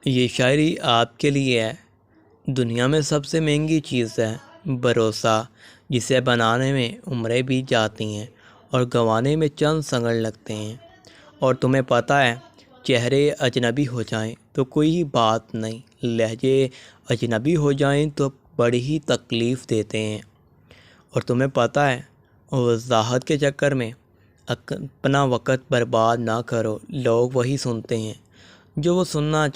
ये शायरी आपके लिए है। दुनिया में सबसे महंगी चीज़ है भरोसा, जिसे बनाने में उम्रें बीत जाती हैं और गंवाने में चंद सेकंड लगते हैं। और तुम्हें पता है, चेहरे अजनबी हो जाएं तो कोई ही बात नहीं, लहजे अजनबी हो जाएं तो बड़ी ही तकलीफ़ देते हैं। और तुम्हें पता है, वजाहत के चक्कर में अपना वक़्त बर्बाद ना करो। लोग वही सुनते हैं जो वो सुनना